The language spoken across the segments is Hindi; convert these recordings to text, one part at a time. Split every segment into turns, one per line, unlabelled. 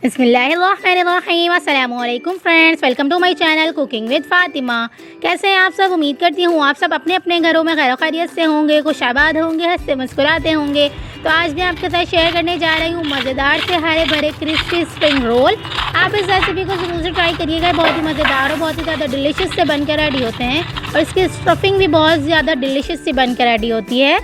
बिस्मिल्लाहिर्रहमानिर्रहीम। अस्सलामुअलैकुम friends, welcome to my channel cooking with Fatima. कैसे हैं आप सब? उम्मीद करती हूँ आप सब अपने अपने घरों में खैर खैरियत से होंगे, खुशआबाद होंगे, हंसते मुस्कुराते होंगे। तो आज मैं आपके साथ शेयर करने जा रही हूँ मज़ेदार से हरे भरे क्रिस्पी स्प्रिंग रोल। आप इस रेसिपी को ज़रूर से ट्राई करिएगा। बहुत ही मज़ेदार और बहुत ही ज़्यादा डिलीशियस से बनकर रेडी होते हैं और इसकी स्टफिंग भी बहुत ज़्यादा डिलीशियस से बनकर रेडी होती है।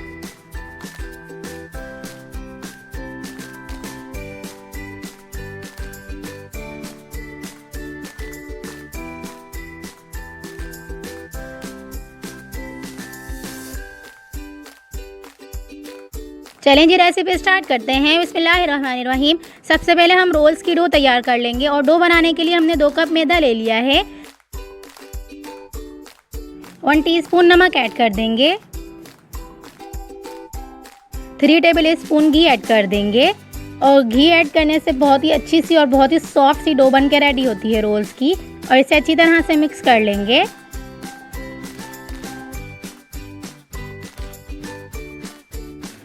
चलें जी, रेसिपी स्टार्ट करते हैं। बिस्मिल्लाहिर्रहमानिर्रहीम। सबसे पहले हम रोल्स की डो तैयार कर लेंगे और डो बनाने के लिए हमने 2 कप मैदा ले लिया है। 1 टीस्पून नमक ऐड कर देंगे। 3 टेबल स्पून घी ऐड कर देंगे और घी ऐड करने से बहुत ही अच्छी सी और बहुत ही सॉफ्ट सी डो बन के रेडी होती है रोल्स की। और इसे अच्छी तरह से मिक्स कर लेंगे।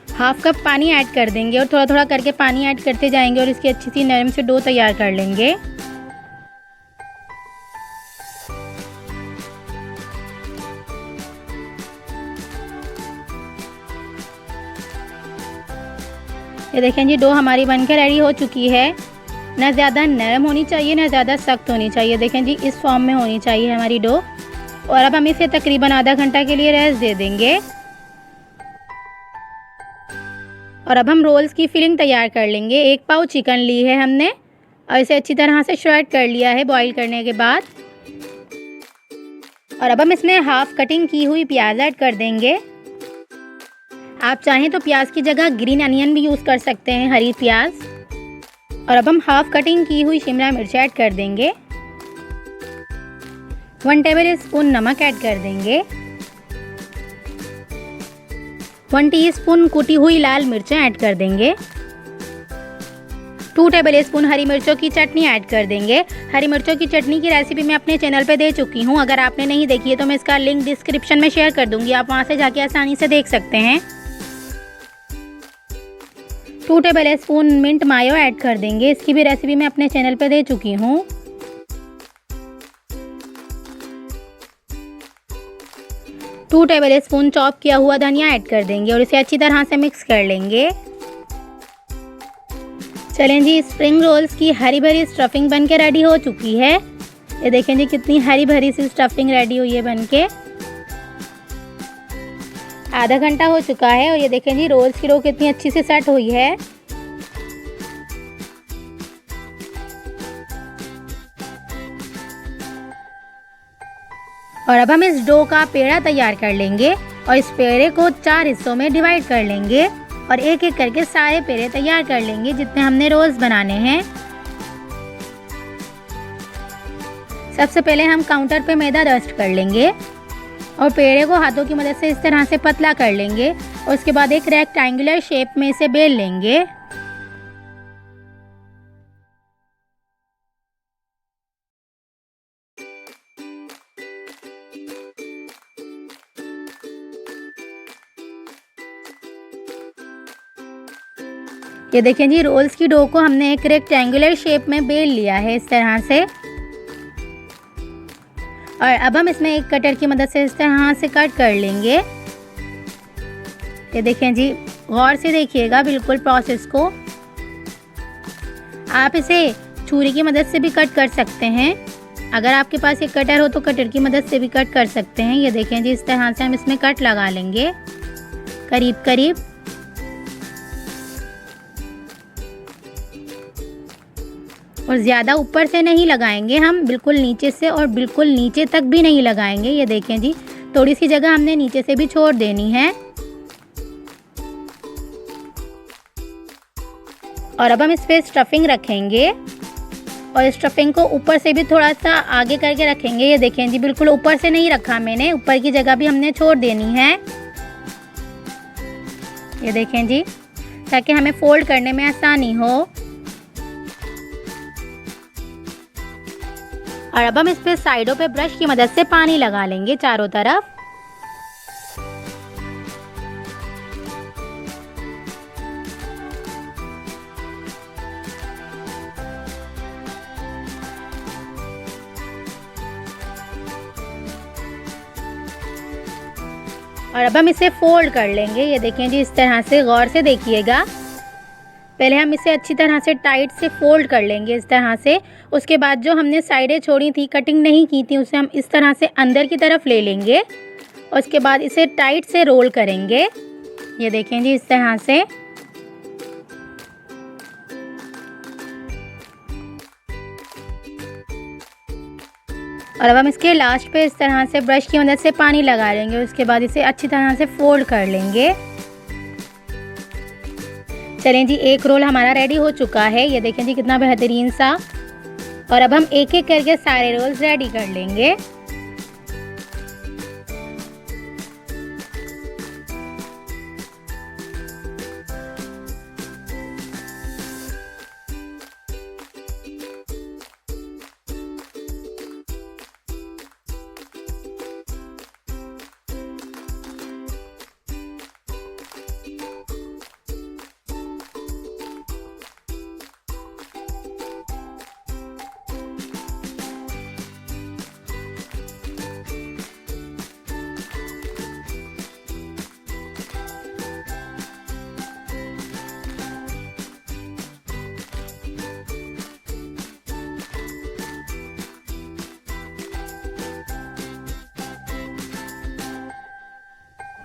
हाफ कप पानी ऐड कर देंगे और थोड़ा थोड़ा करके पानी ऐड करते जाएंगे और इसकी अच्छी सी नरम से डो तैयार कर लेंगे। ये देखें जी, डो हमारी बनकर रेडी हो चुकी है। ना ज़्यादा नरम होनी चाहिए ना ज़्यादा सख्त होनी चाहिए। देखें जी, इस फॉर्म में होनी चाहिए हमारी डो। और अब हम इसे तकरीबन आधा घंटा के लिए रेस्ट दे देंगे। और अब हम रोल्स की फिलिंग तैयार कर लेंगे। 1 पाव चिकन ली है हमने और इसे अच्छी तरह से श्रेड कर लिया है बॉईल करने के बाद। और अब हम इसमें हाफ कटिंग की हुई प्याज ऐड कर देंगे। आप चाहें तो प्याज की जगह ग्रीन अनियन भी यूज़ कर सकते हैं, हरी प्याज। और अब हम हाफ कटिंग की हुई शिमला मिर्च ऐड कर देंगे। 1 टेबल स्पून नमक ऐड कर देंगे। 1 टीस्पून कुटी हुई लाल मिर्चें ऐड कर देंगे। 2 टेबल स्पून हरी मिर्चों की चटनी ऐड कर देंगे। हरी मिर्चों की चटनी की रेसिपी मैं अपने चैनल पे दे चुकी हूँ। अगर आपने नहीं देखी है तो मैं इसका लिंक डिस्क्रिप्शन में शेयर कर दूंगी, आप वहाँ से जाके आसानी से देख सकते हैं। 2 टेबल स्पून मिंट मायो ऐड कर देंगे। इसकी भी रेसिपी मैं अपने चैनल पे दे चुकी हूँ। 2 टेबल स्पून चॉप किया हुआ धनिया ऐड कर देंगे और इसे अच्छी तरह से मिक्स कर लेंगे। चलें जी, स्प्रिंग रोल्स की हरी भरी स्टफिंग बनके रेडी हो चुकी है। ये देखें जी, कितनी हरी भरी सी स्टफिंग रेडी हुई है बनके। आधा घंटा हो चुका है और ये देखें जी, रोल्स की डो कितनी अच्छी से सेट हुई है। और अब हम इस डो का पेड़ा तैयार कर लेंगे और इस पेड़े को 4 हिस्सों में डिवाइड कर लेंगे और एक एक करके सारे पेड़े तैयार कर लेंगे जितने हमने रोल्स बनाने हैं। सबसे पहले हम काउंटर पे मैदा डस्ट कर लेंगे और पेड़े को हाथों की मदद से इस तरह से पतला कर लेंगे और उसके बाद एक रेक्टेंगुलर शेप में इसे बेल लेंगे। ये देखें जी, रोल्स की डो को हमने एक रेक्टेंगुलर शेप में बेल लिया है इस तरह से। और अब हम इसमें एक कटर की मदद से इस तरह से कट कर लेंगे। ये देखें जी, गौर से देखिएगा बिल्कुल प्रोसेस को। आप इसे छुरी की मदद से भी कट कर सकते हैं। अगर आपके पास एक कटर हो तो कटर की मदद से भी कट कर सकते हैं। ये देखें जी, इस तरह से हम इसमें कट लगा लेंगे करीब करीब। और ज़्यादा ऊपर से नहीं लगाएंगे हम, बिल्कुल नीचे से और बिल्कुल नीचे तक भी नहीं लगाएंगे। ये देखें जी, थोड़ी सी जगह हमने नीचे से भी छोड़ देनी है। और अब हम इस पे स्टफिंग रखेंगे और स्टफिंग को ऊपर से भी थोड़ा सा आगे करके रखेंगे। ये देखें जी, बिल्कुल ऊपर से नहीं रखा मैंने, ऊपर की जगह भी हमने छोड़ देनी है। ये देखें जी, ताकि हमें फोल्ड करने में आसानी हो। और अब हम इस पे साइडों पे ब्रश की मदद से पानी लगा लेंगे चारों तरफ। और अब हम इसे फोल्ड कर लेंगे। ये देखें जी, इस तरह से गौर से देखिएगा। पहले हम इसे अच्छी तरह से टाइट से फोल्ड कर लेंगे इस तरह से। उसके बाद जो हमने साइडें छोड़ी थी, कटिंग नहीं की थी, उसे हम इस तरह से अंदर की तरफ ले लेंगे और उसके बाद इसे टाइट से रोल करेंगे। ये देखें जी, इस तरह से। और अब हम इसके लास्ट पे इस तरह से ब्रश की मदद से पानी लगा लेंगे। उसके बाद इसे अच्छी तरह से फोल्ड कर लेंगे। चलें जी, एक रोल हमारा रेडी हो चुका है। ये देखें जी, कितना बेहतरीन सा। और अब हम एक एक करके सारे रोल्स रेडी कर लेंगे।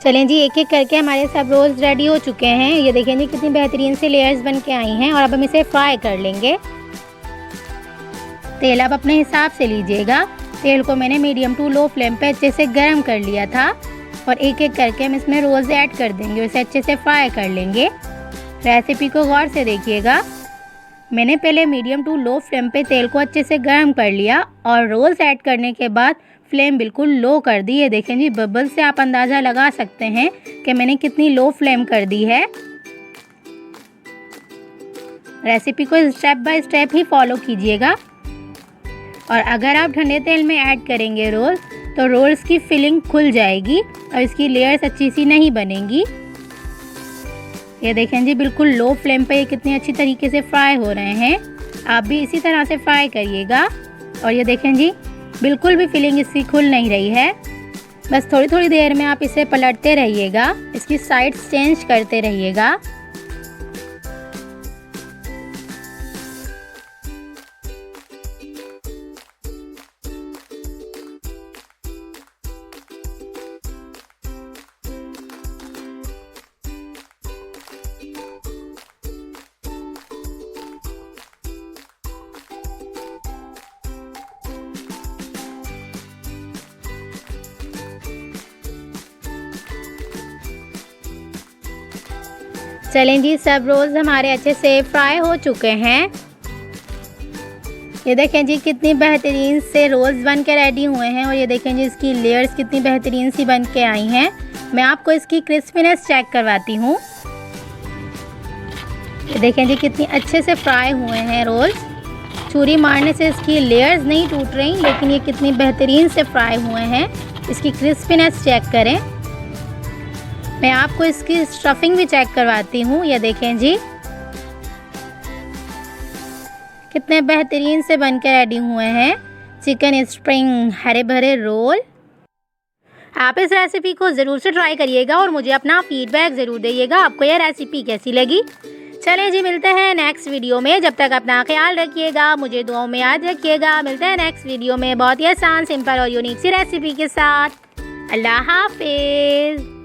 चलें जी, एक एक करके हमारे सब रोल्स रेडी हो चुके हैं। ये देखें जी, कितनी बेहतरीन से लेयर्स बन के आई हैं। और अब हम इसे फ्राई कर लेंगे। तेल आप अपने हिसाब से लीजिएगा। तेल को मैंने मीडियम टू लो फ्लेम पे अच्छे से गर्म कर लिया था। और एक एक करके हम इसमें रोल्स ऐड कर देंगे, उसे अच्छे से फ्राई कर लेंगे। रेसिपी को गौर से देखिएगा। मैंने पहले मीडियम टू लो फ्लेम पे तेल को अच्छे से गर्म कर लिया और रोल्स ऐड करने के बाद फ्लेम बिल्कुल लो कर दी है। देखें जी, बबल से आप अंदाज़ा लगा सकते हैं कि मैंने कितनी लो फ्लेम कर दी है। रेसिपी को step by step he follow कीजिएगा। और अगर आप ठंडे तेल में ऐड करेंगे रोल, तो रोल्स की फिलिंग खुल जाएगी और इसकी लेयर्स अच्छी सी नहीं बनेंगी। ये देखें जी, बिल्कुल लो फ्लेम पे ये कितनी अच्छी तरीके से फ्राई हो रहे हैं। आप भी इसी तरह से फ्राई करिएगा। और ये देखें जी, बिल्कुल भी फिलिंग इसकी खुल नहीं रही है। बस थोड़ी थोड़ी देर में आप इसे पलटते रहिएगा, इसकी साइड्स चेंज करते रहिएगा। चलें जी, सब रोल्स हमारे अच्छे से फ्राई हो चुके हैं। ये देखें जी, कितनी बेहतरीन से रोल्स बन के रेडी हुए हैं। और ये देखें जी, इसकी लेयर्स कितनी बेहतरीन सी बन के आई हैं। मैं आपको इसकी क्रिस्पीनेस चेक करवाती हूँ। ये देखें जी, कितनी अच्छे से फ्राई हुए हैं रोल्स। छुरी मारने से इसकी लेयर्स नहीं टूट रही, लेकिन ये कितनी बेहतरीन से फ्राई हुए हैं। इसकी क्रिस्पीनेस चेक करें। मैं आपको इसकी स्टफिंग भी चेक करवाती हूँ। ये देखें जी, कितने बेहतरीन से बन के रेडी हुए हैं चिकन स्प्रिंग हरे भरे रोल। आप इस रेसिपी को ज़रूर से ट्राई करिएगा और मुझे अपना फीडबैक ज़रूर दीजिएगा, आपको यह रेसिपी कैसी लगी। चलें जी, मिलते हैं नेक्स्ट वीडियो में। जब तक अपना ख्याल रखिएगा, मुझे दुआओं में याद रखिएगा। मिलते हैं नेक्स्ट वीडियो में बहुत ही आसान, सिंपल और यूनिक सी रेसिपी के साथ। अल्लाह हाफिज़।